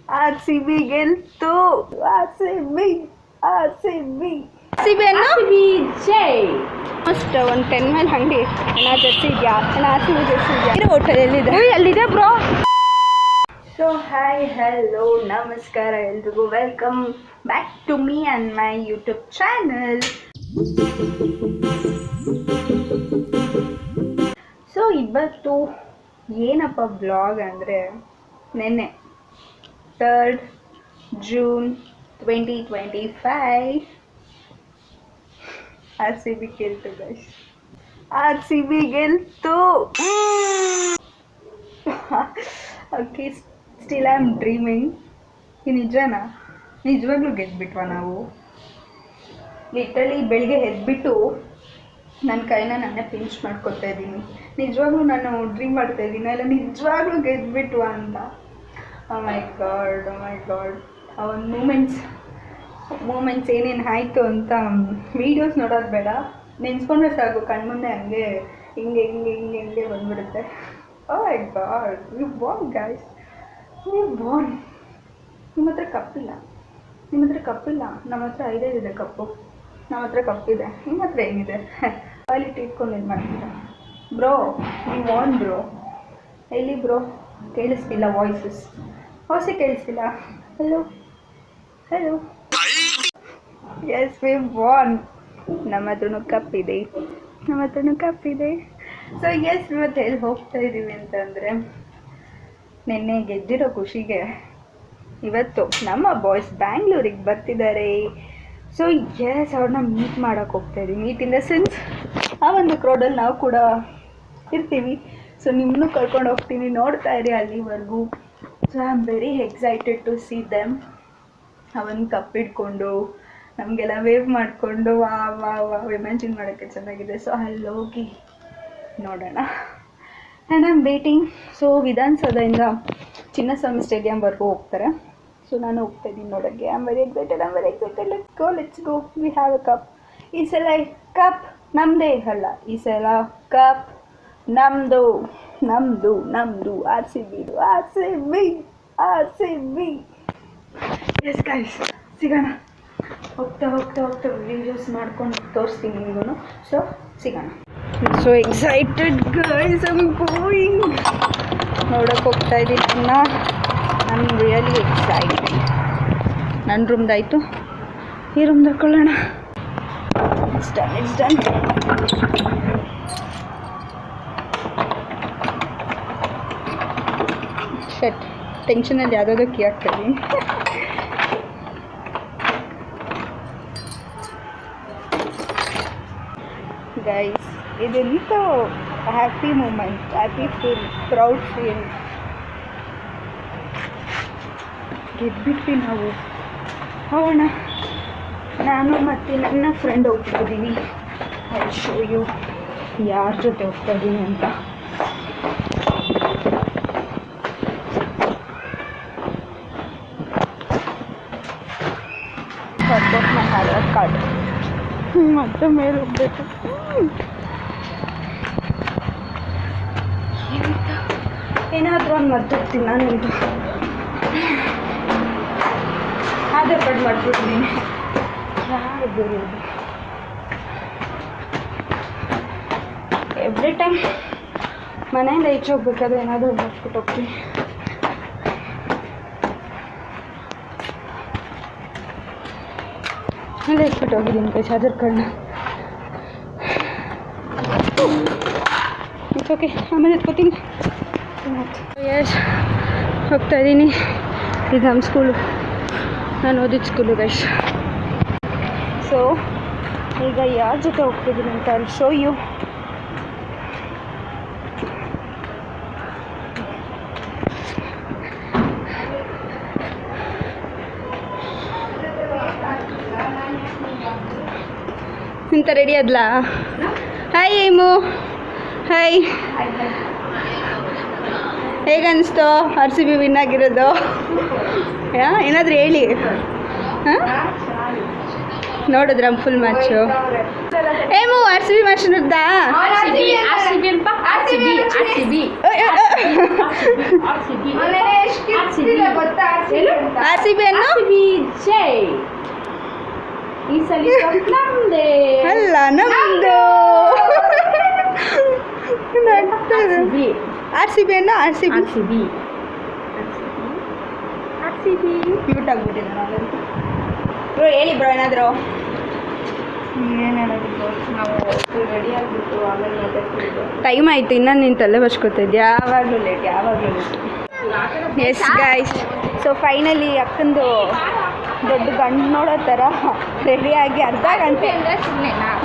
R C B ಗೆಲ್ತು. R C B ಜೈ. First ಒಂದು 10 ಮೇಲೆ ಅಂಗಡಿ ಅಣ್ಣ ಜರ್ಸಿ ಇದೆಯಾ ಅಣ್ಣ ಆರ್ ಸಿ ಬಿ ಜರ್ಸಿ ಇದೆಯಾ ಇರೋ ಹೋಟೆಲ್ ಎಲ್ಲಿದೆ ಬ್ರೋ. ಸೊ ಹಾಯ್ ಹಲೋ ನಮಸ್ಕಾರ ಎಲ್ರಿಗೂ, welcome back to me and my YouTube channel. So ಇವತ್ತು ಏನಪ್ಪ ಬ್ಲಾಗ್ ಅಂದರೆ, ನೆನ್ನೆ 3rd June 2025 R C B ಗೆಲ್ತು ಗೈಸ್. ಆರ್ ಸಿ ಬಿ ಗೆಲ್ತು. Okay, still I am dreaming. ಈ ನಿಜನಾ? ನಿಜವಾಗ್ಲೂ ಗೆದ್ಬಿಟ್ವಾ ನಾವು? ಲಿಟ್ರಲಿ ಬೆಳಿಗ್ಗೆ ಎದ್ಬಿಟ್ಟು ನನ್ನ ಕೈನ ನಾನೇ ಪಿಂಚ್ ಮಾಡ್ಕೊತಾ ಇದ್ದೀನಿ. ನಿಜವಾಗ್ಲೂ ನಾನು ಡ್ರೀಮ್ ಮಾಡ್ತಾ ಇದ್ದೀನಿ ಅಲ್ಲ, ನಿಜವಾಗ್ಲೂ ಗೆದ್ಬಿಟ್ವಾ ಅಂತ. ಓ ಮೈ ಗಾಡ್ ಆ ಒಂದು ಮೂಮೆಂಟ್ಸ್ ಏನೇನು ಆಯಿತು ಅಂತ ವೀಡಿಯೋಸ್ ನೋಡೋದು ಬೇಡ, ನೆನ್ಸ್ಕೊಂಡ್ರೆ ಸಾಕು ಕಣ್ಮುಂದೆ ಹಂಗೆ ಹಿಂಗೆ ಬಂದ್ಬಿಡುತ್ತೆ. Oh my God, we won guys, we won. ನಿಮ್ಮ ಹತ್ರ ಕಪ್ಪಿಲ್ಲ, ನಮ್ಮ ಹತ್ರ 5 ಇದೆ ಕಪ್ಪು. ನಮ್ಮ ಹತ್ರ ಕಪ್ಪಿದೆ, ನಿಮ್ಮ ಹತ್ರ ಏನಿದೆ? ಕ್ವಾಲಿಟಿ ಇಟ್ಕೊಂಡು ಇದು ಮಾಡ್ತೀರಾ ಬ್ರೋ? We won bro. ಎಲ್ಲಿ ಬ್ರೋ? ಕೇಳಿಸ್ತಿಲ್ಲ ವಾಯ್ಸಸ್, ಕೇಳಿಸ್ತಿಲ್ಲ. Hello yes, we won. ನಮ್ಮ ಹತ್ರನೂ ಕಪ್ಪಿದೆ. ಸೊ ಎಸ್, ಇವತ್ತು ಎಲ್ಲಿ ಹೋಗ್ತಾ ಇದ್ದೀವಿ ಅಂತಂದರೆ, ನಿನ್ನೆ ಗೆದ್ದಿರೋ ಖುಷಿಗೆ ಇವತ್ತು ನಮ್ಮ ಬಾಯ್ಸ್ ಬ್ಯಾಂಗ್ಳೂರಿಗೆ ಬರ್ತಿದ್ದಾರೆ. ಸೊ ಎಸ್, ಅವ್ರನ್ನ ಮೀಟ್ ಮಾಡೋಕ್ಕೆ ಹೋಗ್ತಾ ಇದ್ದೀವಿ. ಮೀಟ್ ಇನ್ ದ ಸೆನ್ಸ್ ಆ ಒಂದು ಕ್ರೌಡಲ್ಲಿ ನಾವು ಕೂಡ ಇರ್ತೀವಿ. ಸೊ ನಿಮ್ಮನ್ನೂ ಕರ್ಕೊಂಡು ಹೋಗ್ತೀನಿ, ನೋಡ್ತಾ ಇರಿ ಅಲ್ಲಿವರೆಗೂ. So I am very excited to see them. ಅವನ್ನ ಕಪ್ಪಿಡ್ಕೊಂಡು ನಮಗೆಲ್ಲ ವೇವ್ ಮಾಡಿಕೊಂಡು ವಾ ಇಮ್ಯಾಜಿನ್ ಮಾಡೋಕ್ಕೆ ಚೆನ್ನಾಗಿದೆ. ಸೊ ಅಲ್ಲಿ ಹೋಗಿ ನೋಡೋಣ. And I am waiting. So ವಿಧಾನಸೌಧದಿಂದ ಚಿನ್ನಸ್ವಾಮಿ ಸ್ಟೇಡಿಯಂವರೆಗೂ ಹೋಗ್ತಾರೆ. ಸೊ ನಾನು ಹೋಗ್ತಾ ಇದ್ದೀನಿ ನೋಡೋಕ್ಕೆ. I am very excited. Let's go. We have a cup. ಈ ಸಲ ಕಪ್ ನಮ್ಮದೇ ಇರಲ್ಲ, ಈ ಸಲ ಕಪ್ ನಮ್ಮದು R C B. Yes guys, ಸಿಗೋಣ. ಹೋಗ್ತಾ ವೀಡಿಯೋಸ್ ಮಾಡ್ಕೊಂಡು ತೋರಿಸ್ತೀನಿ ನಿಮಗೂ. ಸೊ ಸಿಗೋಣ. So excited guys, I am going. ನೋಡೋಕ್ಕೆ ಹೋಗ್ತಾ ಇದ್ದೀನಿ. I am really excited. ನನ್ನ ರೂಮ್ದಾಯಿತು, ಈ ರೂಮ್ದು ಹಾಕೊಳ್ಳೋಣ. It's done. ಶಟ್, ಟೆನ್ಷನಲ್ಲಿ ಯಾವುದಾದ್ರು ಕೀ ಹಾಕ್ತೀನಿ. ಗೈಸ್, ಇದೆಂತ happy moment, happy feel, proud feel. ಗೆದ್ಬಿಟ್ವಿ ನಾವು. ಹೋಗೋಣ. ನಾನು ಮತ್ತು ನನ್ನ ಫ್ರೆಂಡ್ ಹೋಗ್ತಿದ್ದೀನಿ. ಐ ಶೋ ಯು ಯಾರ ಜೊತೆ ಹೋಗ್ತಾ ಇದ್ದೀನಿ ಅಂತ. ನನ್ನ ಆಧಾರ್ ಕಾರ್ಡ್ ಮತ್ತೆ ಮೇಲೆ ಹೋಗ್ಬೇಕು. ಏನಾದರೂ ಒಂದು ಮರ್ತೋಗ್ತೀನಿ ನಾನು. ಇದು ಆಧಾರ್ ಕಾರ್ಡ್ ಮಾಡ್ಬಿಟ್ಟಿದ್ದೀನಿ. ಯಾರು ಎವ್ರಿ ಟೈಮ್ ಮನೆಯಿಂದ ಈಚೆ ಹೋಗ್ಬೇಕಾದ್ರೆ ಏನಾದರೂ ಮರ್ತ್ಬಿಟ್ಟು ಹೋಗ್ತೀನಿ. ಅಲ್ಲೇ ಇಟ್ಬಿಟ್ಟು ಹೋಗಿದ್ದೀನಿ ಗೈಸ್ ಆಧಾರ್ ಕಾರ್ಡ್ನ. ಇಟ್ಸ್ ಓಕೆ, ಆಮೇಲೆ ಎತ್ಕೋತೀನಿ. ಎಸ್, ಹೋಗ್ತಾ ಇದ್ದೀನಿ. ಇದು ನಮ್ಮ ಸ್ಕೂಲು, ನಾನು ಓದಿದ ಸ್ಕೂಲು ಗೈಸ್. ಸೊ ಈಗ ಯಾರ ಜೊತೆ ಹೋಗ್ತಿದ್ದೀನಿ ಅಂತ ಅಲ್ಲಿ ಶೋ ಯು. ಇಂಥ ರೆಡಿ ಆದ್ಲಾ? ಹಾಯ್ ಏಮು. ಹಾಯ್, ಹೇಗನ್ನಿಸ್ತು ಆರ್ ಸಿ ಬಿ ವಿನ್ ಆಗಿರೋದು? ಏನಾದರೂ ಹೇಳಿ. ಹಾಂ, ನೋಡಿದ್ರ ಫುಲ್ ಮ್ಯಾಚು ಏಮು ಆರ್ ಸಿ ಬಿ ಮ್ಯಾಚ್ ನೋಡ್ದಾ ಆರ್ ಸಿ ಬಿ ಅನ್ನು ಈ ಸಲ ನಮ್ದೇ ಅಲ್ಲ ನಮ್ದು ಆರ್ ಸಿ ಬಿ ಅನ್ನು ಆರ್ ಸಿ ಬಿ ಕ್ಯೂಟ್ ಆಗ್ಬಿಟ್ಟಿದೆ ನಾನಂತೂ ಬ್ರೋ ಹೇಳಿ ಬ್ರೋ ಏನಾದರೂ ಏನು ಹೇಳೋದು ನಾವು ರೆಡಿ ಆಗಿಬಿಟ್ಟು ಆಮೇಲೆ ಮಾತಾಡ್ತಿದ್ದು ಟೈಮ್ ಆಯಿತು ಇನ್ನೂ ನೀನು ತಲೆ ಬಚ್ಕೊತಿದ್ದೆ ಯಾವಾಗಲೂ late yes guys so finally ಅಕ್ಕಂದು ದೊಡ್ಡ ಗಂಡು ನೋಡೋ ಥರ ರೆಡಿಯಾಗಿ ಅರ್ಧ ಗಂಟೆ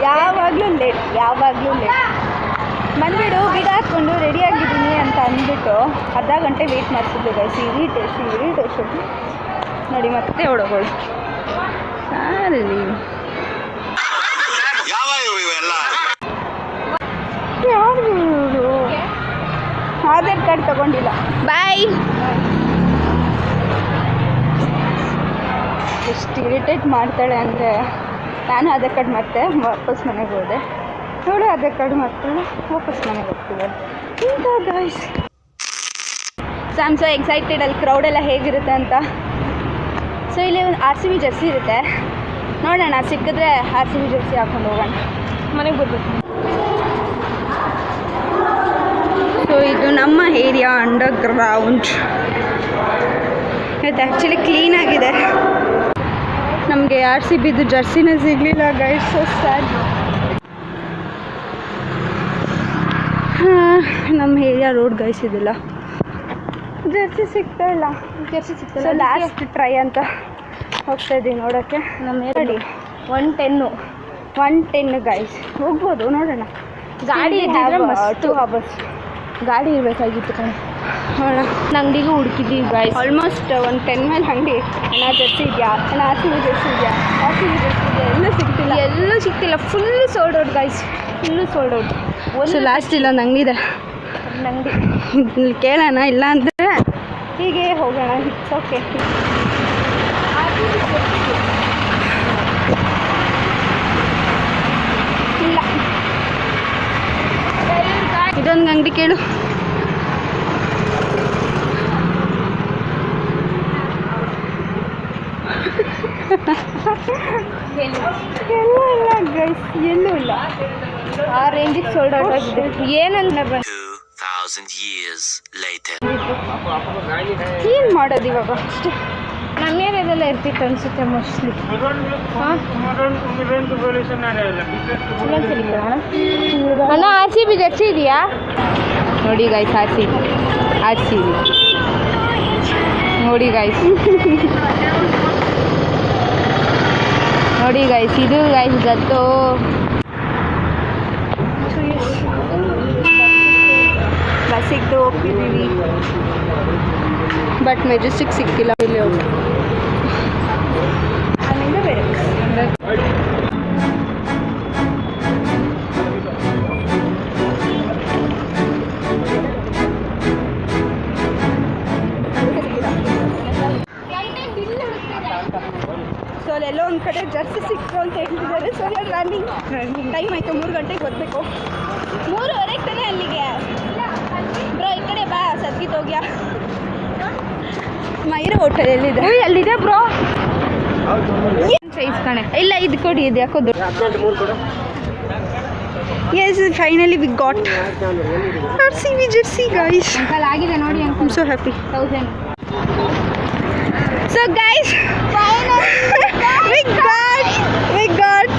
ಯಾವಾಗಲೂ ಲೇಟ್ ಬಂದುಬಿಡು ಗಿಡ ಹಾಕ್ಕೊಂಡು ರೆಡಿಯಾಗಿದ್ದೀನಿ ಅಂತ ಅಂದ್ಬಿಟ್ಟು ಅರ್ಧ ಗಂಟೆ ವೆಯ್ಟ್ ಮಾಡಿಸಿದ್ದು ಗೈಸ್ ಇರಿಟೇಷನ್ ನೋಡಿ ಮತ್ತೆ ಹೊಡೋಗಳು ಸಾರಿ ಯಾರು ಆಧಾರ್ ಕಾರ್ಡ್ ತಗೊಂಡಿಲ್ಲ ಬಾಯ್ ಎಷ್ಟು ಇರಿಟೇಟ್ ಮಾಡ್ತಾಳೆ ಅಂದರೆ ನಾನು ಆಧಾರ್ ಕಾರ್ಡ್ ಮತ್ತೆ ವಾಪಸ್ ಮನೆಗೆ ಹೋದೆ ನೋಡು ಆಧಾರ್ ಕಾರ್ಡ್ ಮಾಡ್ತಾಳೆ ವಾಪಸ್ ಮನೆಗೆ ಹೋಗ್ತಿದ್ದೆ ಇಂಥ guys so I am so excited ಅಲ್ಲಿ ಕ್ರೌಡೆಲ್ಲ ಹೇಗಿರುತ್ತೆ ಅಂತ ಸೊ ಇಲ್ಲಿ ಒಂದು ಆರ್ ಸಿ ಬಿ ಜರ್ಸಿ ಇರುತ್ತೆ ನೋಡೋಣ ಸಿಕ್ಕಿದ್ರೆ ಆರ್ ಸಿ ಬಿ ಜರ್ಸಿ ಹಾಕೊಂಡು ಹೋಗೋಣ ಮನೆಗೆ ಬರ್ಬೇಕು ಸೊ ಇದು ನಮ್ಮ ಏರಿಯಾ ಅಂಡರ್ ಗ್ರೌಂಡ್ ಇದು ಆ್ಯಕ್ಚುಲಿ ಕ್ಲೀನಾಗಿದೆ ನಮಗೆ ಆರ್ ಸಿ ಬಿದು ಜರ್ಸಿನೇ ಸಿಗಲಿಲ್ಲ ಗೈಸ್ ಸೊ ಸ್ಯಾಡ್ ನಮ್ಮ ಏರಿಯಾ ರೋಡ್ ಗೈಸ್ ಇದಿಲ್ಲ ಜರ್ಸಿ ಸಿಗ್ತಾ ಇಲ್ಲ ಸೊ ಲಾಸ್ಟ್ ಟ್ರೈ ಅಂತ ಹೋಗ್ತಾ ಇದ್ದೀವಿ ನೋಡೋಕ್ಕೆ ನಮ್ಮ ಏರಿಯಾ 110 ಗೈಸ್ ಹೋಗ್ಬೋದು ನೋಡೋಣ ಗಾಡಿ ಇದ್ದಿದ್ರೆ ಮಸ್ತ್ 2 ಅವರ್ಸ್ ಗಾಡಿ ಇರಬೇಕಾಗಿತ್ತು ಕಣೆ ನೋಡೋಣ ಅಂಗಡಿಗೂ ಹುಡುಕಿದ್ದೀವಿ ಗೈಸ್ ಆಲ್ಮೋಸ್ಟ್ ಒಂದು 10 ಮೇಲೆ ಅಂಗಡಿ ಜರ್ಸಿ ಇದೆಯಾ ಆರ್ ಸಿ ಬಿ ಜರ್ಸಿ ಇದೆಯಾ ಎಲ್ಲೂ ಸಿಗ್ತಿಲ್ಲ full sold out guys so last ಇಲ್ಲ ಒಂದು ಅಂಗಡಿ ಇದೆ ಅಂಗಡಿ ಕೇಳೋಣ ಇಲ್ಲ ಅಂದರೆ ಹೀಗೆ ಹೋಗೋಣ ಇಟ್ಸ್ ಓಕೆ ಇಲ್ಲ ಇದೊಂದು ಅಂಗಡಿ ಕೇಳು ಎಲ್ಲೂ ಇಲ್ಲ ಗೈಸ್ ಎಲ್ಲೂ ಇಲ್ಲ ಆ ರೇಂಜಿಗೆ ಸೋಲ್ಡ್ ಔಟ್ ಆಗಿದೆ ಏನಂದ್ರೆ 2000 years later ಏನು ಮಾಡೋದು ಇವಾಗ ಅಷ್ಟೇ ನಮ್ಮ ಏರಿಯಾದೆಲ್ಲ ಇರ್ತಿತ್ತು ಅನಿಸುತ್ತೆ ಮೋಸ್ಟ್ಲಿ ಅಣ್ಣ ಆರ್ ಸಿ ಬಿ ಜರ್ಸಿ ಇದೆಯಾ ನೋಡಿ ಗೈಸ್ ಆರ್ ಸಿ ಬಿ ನೋಡಿ ಗೈಸ್ ನೋಡಿ ಗೈಸ್ ಇದು ಗೈಸ್ ಗತ್ತು ಬಸ್ಸಿಗೆ ಹೋಗ್ತಿದ್ದೀವಿ ಬಟ್ ಮೆಜೆಸ್ಟಿಕ್ ಸಿಕ್ಕಿಲ್ಲ ಇಲ್ಲಿ ಹೋಗಿ ಅಲ್ಲಿಂದ ಬೇರೆ ಸೊ ಅಲ್ಲೆಲ್ಲೋ ಒಂದು ಕಡೆ ಜರ್ಸಿ ಸಿಕ್ತು ಅಂತ ಹೇಳ್ತಿದ್ದಾರೆ ಸೊ ರನ್ನಿಂಗ್ ಟೈಮ್ ಆಯಿತು 3 ಗಂಟೆಗೆ ಬರಬೇಕು 3:30 ತಾನೇ ಅಲ್ಲಿಗೆ ಬ್ರೋ ಈ ಕಡೆ ಬಾ ಸದ್ಗಿತ್ತೋಗ್ಯಾ ಮೈರ ಹೋಟೆಲ್ ಎಲ್ಲಿದೆ ಅಲ್ಲಿದೆ ಬ್ರೋ ಸೈಜ್ ಕಣೆ ಇಲ್ಲ ಇದು ಕೊಡಿ ಇದು ಯಾಕೋ yes finally we got R C B jersey guys uncle ಆಗಿದೆ ನೋಡಿ I am so happy 1000 so guys we got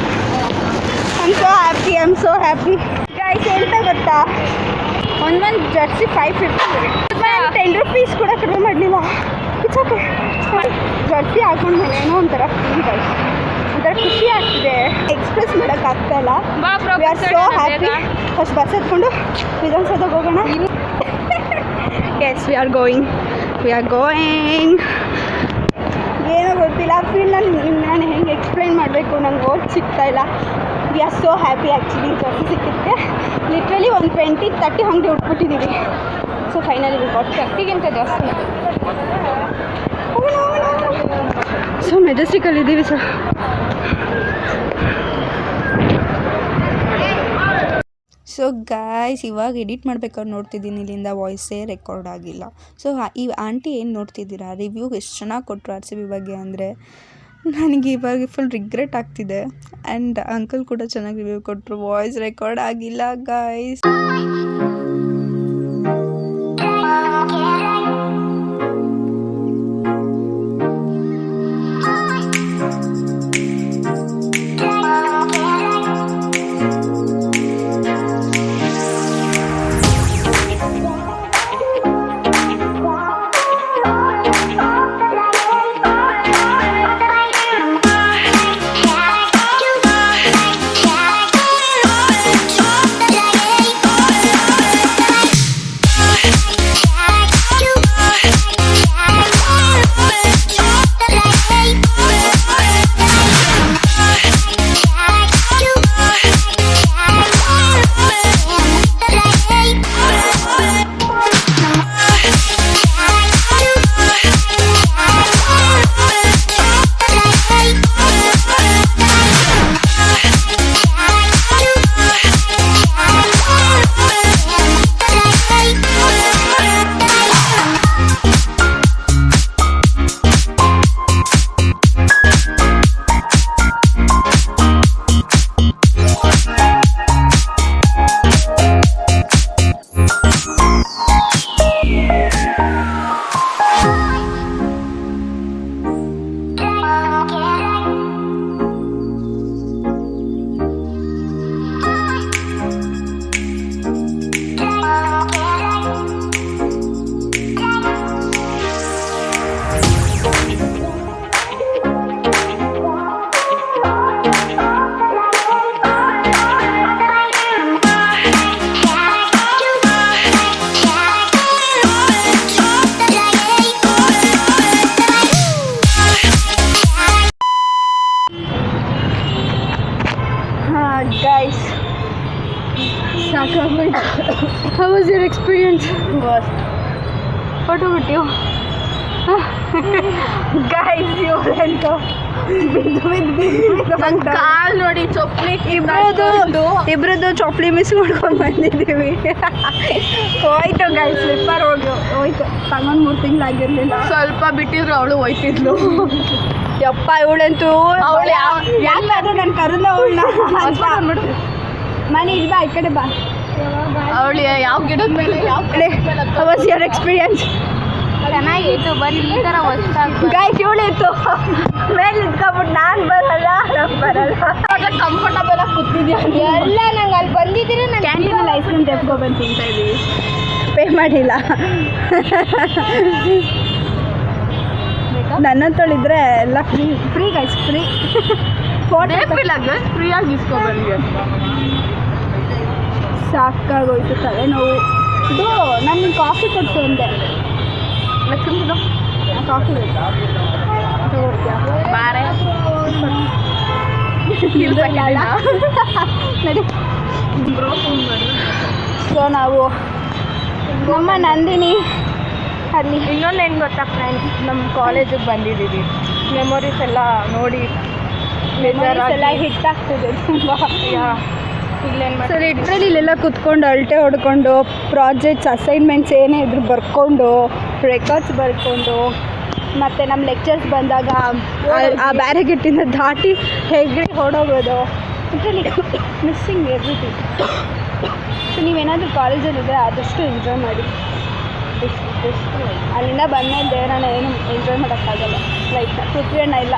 I'm so happy guys ಎಂತ ಗೊತ್ತಾ ಒಂದು ಜರ್ಸಿ 550 10 ರೂಪೀಸ್ ಕೂಡ ಕಡಿಮೆ ಮಾಡಲಿಲ್ಲ ಇಟ್ಸ್ ಓಕೆ ಜರ್ಸಿ ಹಾಕೊಂಡ್ಮೇಲೆ ಏನೋ ಒಂಥರ ಫೀಲ್ ಗೈಸ್ ಒಂಥರ ಖುಷಿ ಆಗ್ತಿದೆ ಎಕ್ಸ್ಪ್ರೆಸ್ ಮಾಡೋಕ್ಕಾಗ್ತಾಯಿಲ್ಲ we are so happy first bus ಹತ್ಕೊಂಡು ವಿಧಾನಸೌಧಕ್ಕೆ ಹೋಗೋಣ ಎಸ್ ವಿ ಆರ್ ಗೋಯಿಂಗ್ ಏನೋ ಗೊತ್ತಿಲ್ಲ ಫೀಲ್ ನಾನು ಹೆಂಗೆ ಎಕ್ಸ್ಪ್ಲೈನ್ ಮಾಡಬೇಕು ನಂಗೆ ಓದ್ ಸಿಗ್ತಾಯಿಲ್ಲ we are so happy actually jersey ಸಿಕ್ಕಿತ್ತೆ ಲಿಟ್ರಲಿ ಒಂದು 20-30 ಅಂಗಡಿ ಹುಡ್ಬಿಟ್ಟಿದ್ದೀವಿ ಸೊ ಫೈನಲಿ ಗಾಟ್ 30ಗಿಂತ ಜಾಸ್ತಿ ಸೊ ಮೆಜೆಸ್ಟಿಕಲ್ಲಿದ್ದೀವಿ ಸರ್ ಸೊ ಗಾಯ್ಸ್ ಇವಾಗ ಎಡಿಟ್ ಮಾಡ್ಬೇಕಾದ್ರೆ ನೋಡ್ತಿದ್ದೀನಿ ಇಲ್ಲಿಂದ ವಾಯ್ಸೇ ರೆಕಾರ್ಡ್ ಆಗಿಲ್ಲ. ಸೊ ಈ ಆಂಟಿ ಏನು ನೋಡ್ತಿದ್ದೀರಾ, ರಿವ್ಯೂ ಎಷ್ಟು ಚೆನ್ನಾಗಿ ಕೊಟ್ಟರು RCB ಬಗ್ಗೆ ಅಂದರೆ ನನಗೆ ಇವಾಗ ಫುಲ್ ರಿಗ್ರೆಟ್ ಆಗ್ತಿದೆ. ಆ್ಯಂಡ್ ಅಂಕಲ್ ಕೂಡ ಚೆನ್ನಾಗಿ ರಿವ್ಯೂ ಕೊಟ್ಟರು, ವಾಯ್ಸ್ ರೆಕಾರ್ಡ್ ಆಗಿಲ್ಲ guys. Guys, how was your experience? What about you? Guys, ಇವರಂತೂ ಕಾಲ್ ನೋಡಿ ಚೊಪ್ಲಿ ಇಬ್ರದ್ದು ಚೊಪ್ಲಿ ಮಿಸ್ ಮಾಡ್ಕೊಂಡು ಬಂದಿದ್ದೀವಿ. ಹೋಯ್ತು ಗೈಸ್, ಸ್ಲಿಪ್ಪರ್ ಹೋಯ್ತು. ತಗೊಂಡು 3 ತಿಂಗಳಾಗಿರ್ಲಿಲ್ಲ. ಸ್ವಲ್ಪ ಬಿಟ್ಟಿದ್ರು ಅವಳು ಹೋಯ್ತಿದ್ಲು. ಯಪ್ಪ ಇವಳಂತೂ ಅವಳು ಯಾಕಾದ್ರೂ ನಾನು ಕರೆದ ಅವಳನ್ನ ಮನೆ ಇಲ್ವಾ ಈ ಕಡೆ ಬಾ. ಅವಳು ಯಾವ ಗಿಡದ ಮೇಲೆ How was your experience? ಚೆನ್ನಾಗಿತ್ತು. ಬರೀ ಈ ಥರ ಗಾಯ್ಸ್ ಇವಳಿತ್ತು ಮೇಲೆ ನಿಂತ್ಕೊಬಿಟ್ಟು ನಾನು ಬರಲ್ಲ ಕಂಫರ್ಟಬಲ್ ಆಗಿ ಕೂತಿದ್ಯಾ ಎಲ್ಲ. ನಂಗೆ ಅಲ್ಲಿ ಬಂದಿದ್ದೀರಿ ನಾನು ಕ್ಯಾಂಟೀನಲ್ಲಿ ಐಸ್ ಕ್ರೀಮ್ ತೆಗೆದುಕೊಬಂದು ತಿಂತಾ ಇದ್ದೀವಿ. ಪೇ ಮಾಡಿಲ್ಲ. ನನ್ನಂತಳಿದ್ರೆ ಎಲ್ಲ ಫ್ರೀ ಗೈಸ್, ಫ್ರೀ ಫೋಟೋ ಫ್ರೀಯಾಗಿ ಇಸ್ಕೊಬಂದಿಗೆ. ಸಾಕಾಗೋಯ್ತು ತಲೆನೋವು. ಇದು ನಾನು ಕಾಫಿ ಕೊಡ್ತು ಅಂದೆ. ಕಾಫಿ ತಗೊಳ್ತೀಯಾ? ಬಾರೆ ನಡಿ. ಸೊ ನಾವು ನಮ್ಮ ನಂದಿನಿ ಅಲ್ಲಿ ಇನ್ನೊಂದು ಏನು ಗೊತ್ತಾ ಫ್ರೆಂಡ್ಸ್, ನಮ್ಮ ಕಾಲೇಜಿಗೆ ಬಂದಿದ್ದೀವಿ. ಮೆಮೊರೀಸ್ ಎಲ್ಲ ನೋಡಿ ಎಲ್ಲ ಹಿಟ್ ಆಗ್ತಿದೆ ತುಂಬ. ಇಲ್ಲೇನು ಸೊ ಲಿಟ್ರಲಿ ಇಲ್ಲೆಲ್ಲ ಕುತ್ಕೊಂಡು ಅಳತೆ ಹೊಡ್ಕೊಂಡು ಪ್ರಾಜೆಕ್ಟ್ಸ್ ಅಸೈನ್ಮೆಂಟ್ಸ್ ಏನೇ ಇದ್ರು ಬರ್ಕೊಂಡು ರೆಕಾರ್ಡ್ಸ್ ಬರ್ಕೊಂಡು ಮತ್ತು ನಮ್ಮ ಲೆಕ್ಚರ್ಸ್ ಬಂದಾಗ ಆ ಬ್ಯಾರಿಗೇಟಿಂದ ದಾಟಿ ಹೇಗೆ ಹೊಡೋಗೋದು. Literally missing everything. ಸೊ ನೀವೇನಾದರೂ ಕಾಲೇಜಲ್ಲಿದ್ದರೆ ಆದಷ್ಟು ಎಂಜಾಯ್ ಮಾಡಿ. ಅಲ್ಲಿಂದ ಬಂದಮೇಲೆ ದೇವರನ್ನ ಏನು ಎಂಜಾಯ್ ಮಾಡೋಕ್ಕಾಗಲ್ಲ. ಲೈಕ್ ಪೃಥ್ವಿ ಅಣ್ಣ ಇಲ್ಲ.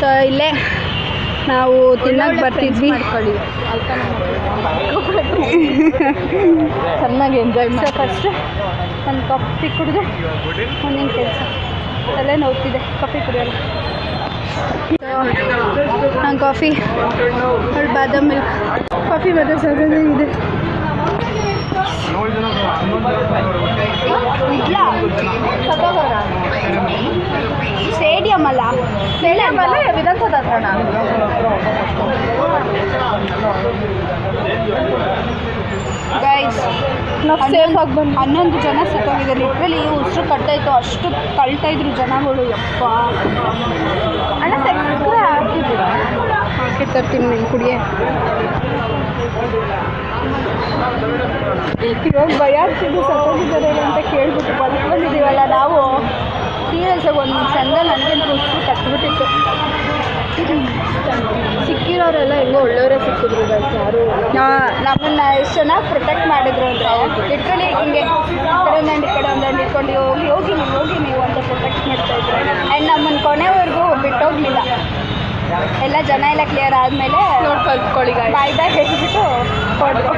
ಸೊ ಇಲ್ಲೇ ನಾವು ತಿನ್ನೋಕೆ ಬರ್ತಿದ್ವಿ. ಚೆನ್ನಾಗಿ ಎಂಜಾಯ್ ಮಾಡಿ. ಫಸ್ಟು ಒಂದು ಕಾಫಿ ಕುಡಿದು ಒಂದೇನು ಕೆಲಸ ತಲೆ ನೋಡ್ತಿದೆ. ಕಾಫಿ ಕುಡಿಯೋಲ್ಲ. ನಾನು ಕಾಫಿ ಅವಳು ಬಾದಾಮ್ ಮಿಲ್ಕ್ ಕಾಫಿ ಮತ್ತೆ ಸಗದಾಗಿದೆ. ಸ್ಟೇಡಿಯಂ ಅಲ್ಲ, ವಿಧಾನಸೌಧ ಹತ್ರಣ. ಗೈಸ್ ನಾವು ಸೇಫ್ ಆಗಿ ಬಂದು 11 ಜನ ಸಿಕ್ಕೋಗಿದೆ. ಲಿಟ್ರಲಿ ಉಸಿರು ಕಟ್ಟಾಯಿತು, ಅಷ್ಟು ಕಳ್ತಾಯಿದ್ರು ಜನಗಳು. ಯಪ್ಪ ಅಣ್ಣ ಆಗ್ತಿದ್ದೀರಾ? ಪ್ಯಾಕೆಟ್ ತರ್ತೀನಿ ನೀನು ಕುಡಿಯೇ. ಇವಾಗ ಭಯ ಆಗ್ತಿದ್ದು ಸತ್ತೋಗಿದ್ದಾರೆ ಅಂತ ಕೇಳ್ಬಿಟ್ಟು ಬಂದಿದ್ದೀವಲ್ಲ ನಾವು. ಸೀರಿಯಸ್ಸಾಗಿ ಒಂದು ಚಂದಲ್ಲಿ ನನಗೆ ಕೂತು ಕಟ್ಬಿಟ್ಟಿತ್ತು. ಸಿಕ್ಕಿರೋರೆಲ್ಲ ಹೆಂಗೋ ಒಳ್ಳೆಯವರೇ ಸಿಕ್ಕಿದ್ರು ಗೈಸ್. ಯಾರು ನಮ್ಮನ್ನು ಎಷ್ಟು ಚೆನ್ನಾಗಿ ಪ್ರೊಟೆಕ್ಟ್ ಮಾಡಿದ್ರು ಅಂದರೆ ಇಟ್ಕೊಳ್ಳಿ ಹಿಂಗೆ ಈ ಕಡೆ ಒಂದಂಡು ಇಟ್ಕೊಂಡು ಹೋಗಿ ನೀವು ಅಂತ ಪ್ರೊಟೆಕ್ಟ್ ಮಾಡ್ತಾಯಿದ್ರು. ಆ್ಯಂಡ್ ನಮ್ಮನ್ನು ಕೊನೆವರೆಗೂ ಬಿಟ್ಟೋಗಲಿಲ್ಲ. ಎಲ್ಲ ಜನ ಎಲ್ಲ ಕ್ಲಿಯರ್ ಆದಮೇಲೆ ನೋಡಿ ಕಲ್ತ್ಕೊಳ್ಳಿ ಬಾಯ್ ಹೇಳ್ಬಿಟ್ಟು ಹೊಡೆದು.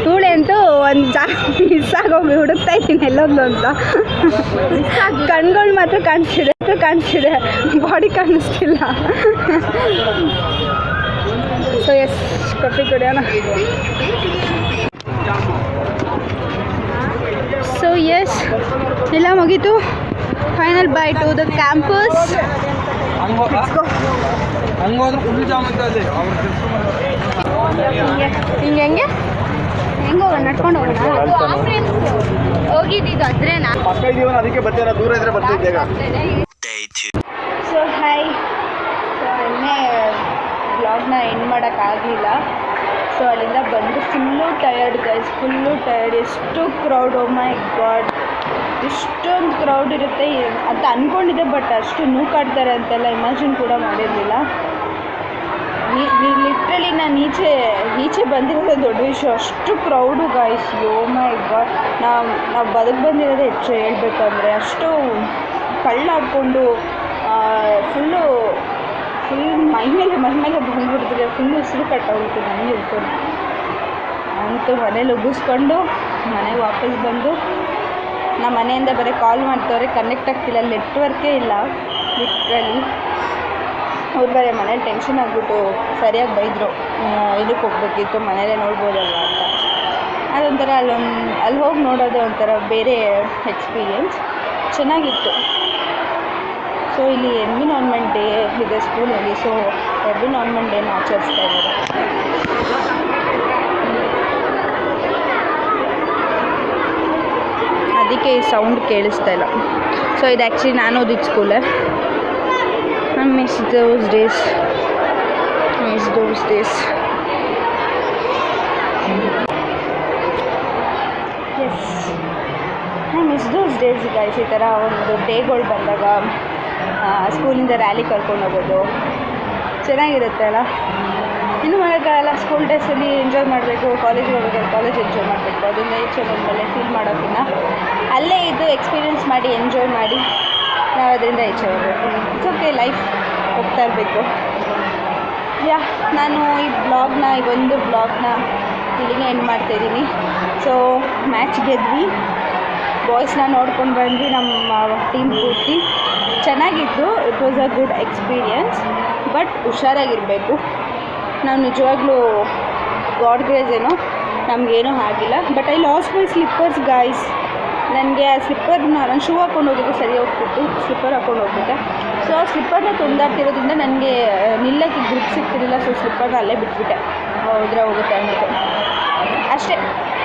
ಇವಳೆ ಅಂತೂ ಒಂದು ಜಾಗ ಮಿಸ್ ಆಗೋಗಿ ಹುಡುಕ್ತಾ ಇದ್ದೀನಿ ಎಲ್ಲೊಂದು ಅಂತ. ಕಣ್ಗಳು ಮಾತ್ರ ಕಾಣಿಸ್ತಿದೆ, ಬಾಡಿ ಕಾಣಿಸ್ತಿಲ್ಲ. ಸೊ ಎಸ್, ಕಾಫಿ ಕುಡಿಯೋಣ. ಸೊ ಎಸ್, ಎಲ್ಲ ಮುಗೀತು. Final bye to the campus. ಹಿಂಗೆ ಹೋಗೋಣ, ನಡ್ಕೊಂಡು ಹೋಗೋಣ. ಹೋಗಿದ್ದು ಅದ್ರೇನಾ? ಅದಕ್ಕೆ ಬರ್ತೀರಾ, ದೂರ ಇದ್ರೆ ಬರ್ತಿದ್ದೆ. Day 2. So hi. ಸೊ ಇನ್ನೇ ಬ್ಲಾಗ್ನ ಎಂಡ್ ಮಾಡೋಕ್ಕಾಗಲಿಲ್ಲ. ಸೊ ಅಲ್ಲಿಂದ ಬಂದು full tired guys, full tired. ಎಷ್ಟು ಕ್ರೌಡ್, ಓ ಮೈ ಗಾಡ್, ಇಷ್ಟೊಂದು ಕ್ರೌಡ್ ಇರುತ್ತೆ ಅಂತ ಅಂದ್ಕೊಂಡಿದ್ದೆ. ಬಟ್ ಅಷ್ಟು ನೂಕಾಡ್ತಾರೆ ಅಂತೆಲ್ಲ ಇಮ್ಯಾಜಿನ್ ಕೂಡ ಮಾಡಿರಲಿಲ್ಲ. ಲಿಟ್ರಲಿ ನಾನು ಈಚೆ ಬಂದಿರೋದೇ ದೊಡ್ಡ ವಿಷಯ. ಅಷ್ಟು crowd guys, O my god. ನಾವು ಬಂದಿರೋದೇ ಹೆಚ್ಚು ಹೇಳ್ಬೇಕಂದ್ರೆ. ಅಷ್ಟು ಕಳ್ಳಾಡ್ಕೊಂಡು ಫುಲ್ ಮೈ ಮೇಲೆ ಬಂದ್ಬಿಡ್ತಿದೆ. ಫುಲ್ಲು ಉಸಿರು ಕಟ್ಟೋಗುತ್ತೆ ನನಗೆ ಉಳ್ಕೊಂಡು. ಅಂತೂ ಮನೇಲಿ ಉಗಿಸ್ಕೊಂಡು ಮನೆಗೆ ವಾಪಸ್ ಬಂದು, ನಮ್ಮ ಮನೆಯಿಂದ ಬರೀ ಕಾಲ್ ಮಾಡ್ತವ್ರೆ, ಕನೆಕ್ಟ್ ಆಗ್ತಿಲ್ಲ, ನೆಟ್ವರ್ಕೇ ಇಲ್ಲ ಲಿಟ್ರಲಿ. ಅವ್ರು ಬೇರೆ ಮನೇಲಿ ಟೆನ್ಷನ್ ಆಗಿಬಿಟ್ಟು ಸರಿಯಾಗಿ ಬೈದರು, ಇದಕ್ಕೆ ಹೋಗ್ಬೇಕಿತ್ತು, ಮನೇಲೇ ನೋಡ್ಬೋದಲ್ವ ಅಂತ. ಅದೊಂಥರ ಅಲ್ಲಿ ಹೋಗಿ ನೋಡೋದೇ ಒಂಥರ ಬೇರೆ ಎಕ್ಸ್ಪೀರಿಯೆನ್ಸ್, ಚೆನ್ನಾಗಿತ್ತು. ಸೊ ಇಲ್ಲಿ ಎನ್ವಿರಾನ್ಮೆಂಟ್ ಡೇ ಇದೆ ಸ್ಕೂಲಲ್ಲಿ. ಸೊ ಎನ್ವಿರಾನ್ಮೆಂಟ್ ಡೇನ ಆಚರಿಸ್ತಾ ಇದ್ದಾರೆ. ಅದಕ್ಕೆ ಈ ಸೌಂಡ್ ಕೇಳಿಸ್ತಾ ಇಲ್ಲ. ಸೊ ಇದು ಆ್ಯಕ್ಚುಲಿ ನಾನು ಓದಿದ ಸ್ಕೂಲೇ. I miss those days. Yes, I miss those days guys. ಈ ಥರ ಒಂದು ಡೇಗಳು ಬಂದಾಗ ಸ್ಕೂಲಿಂದ ರ್ಯಾಲಿ ಕರ್ಕೊಂಡು ಹೋಗೋದು ಚೆನ್ನಾಗಿರುತ್ತೆ ಅಲ್ಲ. ಇನ್ನೂ ಮಾಡೋಕ್ಕಾಗಲ್ಲ. ಸ್ಕೂಲ್ ಡೇಸಲ್ಲಿ ಎಂಜಾಯ್ ಮಾಡಬೇಕು, ಕಾಲೇಜಿಗೆ ಹೋಗ್ಬೇಕಾದ್ರೆ ಕಾಲೇಜ್ ಎಂಜಾಯ್ ಮಾಡಬೇಕು. ಅದರಿಂದ ಈಚೆ ಬಂದಮೇಲೆ ಫೀಲ್ ಮಾಡೋಕ್ಕಿಂತ ಅಲ್ಲೇ ಇದು ಎಕ್ಸ್ಪೀರಿಯೆನ್ಸ್ ಮಾಡಿ ಎಂಜಾಯ್ ಮಾಡಿ ನಾವು ಅದರಿಂದ ಈಚೆ ಹೋಗಬೇಕು. ಇಟ್ಸ್ ಓಕೆ, ಲೈಫ್ ಹೋಗ್ತಾ ಇರಬೇಕು. ನಾನು ಈ ಒಂದು ಬ್ಲಾಗ್ನ ಇಲ್ಲಿಗೆ ಎಂಡ್ ಮಾಡ್ತಾಯಿದ್ದೀನಿ. ಸೊ ಮ್ಯಾಚ್ ಗೆದ್ವಿ, ಬಾಯ್ಸ್ನ ನೋಡ್ಕೊಂಡು ಬಂದ್ವಿ ನಮ್ಮ ಟೀಮ್ ಪೂರ್ತಿ. ಚೆನ್ನಾಗಿತ್ತು. It was a good experience. But ಹುಷಾರಾಗಿರಬೇಕು. ನಾವು ನಿಜವಾಗ್ಲೂ ಗಾಡ್ ಗ್ರೇಸ್ ಏನೋ ನಮಗೇನೂ ಆಗಿಲ್ಲ. But I lost my slippers guys. ನನಗೆ ಆ ಸ್ಲಿಪ್ಪರ್ನ ನಾನು ಶೂ ಹಾಕ್ಕೊಂಡು ಹೋಗೋದು ಸರಿ ಹೋಗ್ತಿತ್ತು, ಸ್ಲಿಪ್ಪರ್ ಹಾಕ್ಕೊಂಡು ಹೋಗ್ಬಿಟ್ಟೆ. ಸೊ ಆ ಸ್ಲಿಪ್ಪರ್ನ ತುಂಡಾಡ್ತಿರೋದ್ರಿಂದ ನನಗೆ ನಿಲ್ಲಕ್ಕೆ ಗ್ರಿಪ್ ಸಿಗ್ತಿರಲಿಲ್ಲ. ಸೊ ಸ್ಲಿಪ್ಪರ್ನ ಅಲ್ಲೇ ಬಿಟ್ಬಿಟ್ಟೆ, ಹೋದ್ರೆ ಹೋಗುತ್ತೆ ಅಂದ್ಬಿಟ್ಟು ಅಷ್ಟೇ.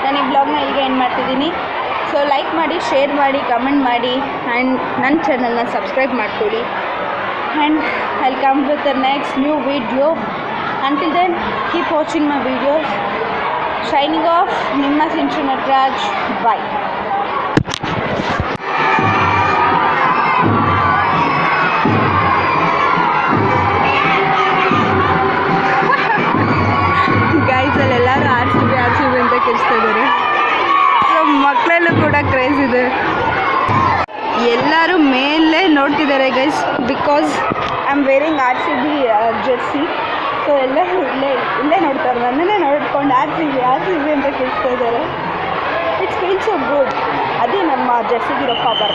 ನಾನು ಈ ಬ್ಲಾಗ್ನ ಇಲ್ಲಿಗೆ ಎಂಡ್ ಮಾಡ್ತಿದ್ದೀನಿ. ಸೊ ಲೈಕ್ ಮಾಡಿ, ಶೇರ್ ಮಾಡಿ, ಕಮೆಂಟ್ ಮಾಡಿ, ಆ್ಯಂಡ್ ನನ್ನ ಚಾನಲ್ನ ಸಬ್ಸ್ಕ್ರೈಬ್ ಮಾಡ್ಕೊಳ್ಳಿ. And I will come with the next new video. Until then, keep watching my videos. Shining off, ನಿಮ್ಮ ಸಿಂಚು ನಟರಾಜ್. Bye. ಗೈಸ್ ಅಲ್ಲೆಲ್ಲರೂ ಆರ್ ಸಿ ಬಿ ಅಂತ ಕೇಳಿಸ್ತಾ ಇದ್ದಾರೆ. ಸೊ ಮಕ್ಕಳಲ್ಲೂ ಕೂಡ ಕ್ರೇಜ್ ಇದೆ. ಎಲ್ಲರೂ ಮೇಲೆ ನೋಡ್ತಿದ್ದಾರೆ guys, because I am wearing R C B jersey. So ಎಲ್ಲರೂ ಇಲ್ಲೇ ನೋಡ್ತಾರೆ, ನನ್ನನ್ನೇ ನೋಡ್ಕೊಂಡು ಆರ್ ಸಿ ಬಿ ಅಂತ ಕೇಳಿಸ್ತಾ ಇದ್ದಾರೆ. It's feel so good. ಅದೇ ನಮ್ಮ ಜರ್ಸಿಗಿರೋ ಪವರ್.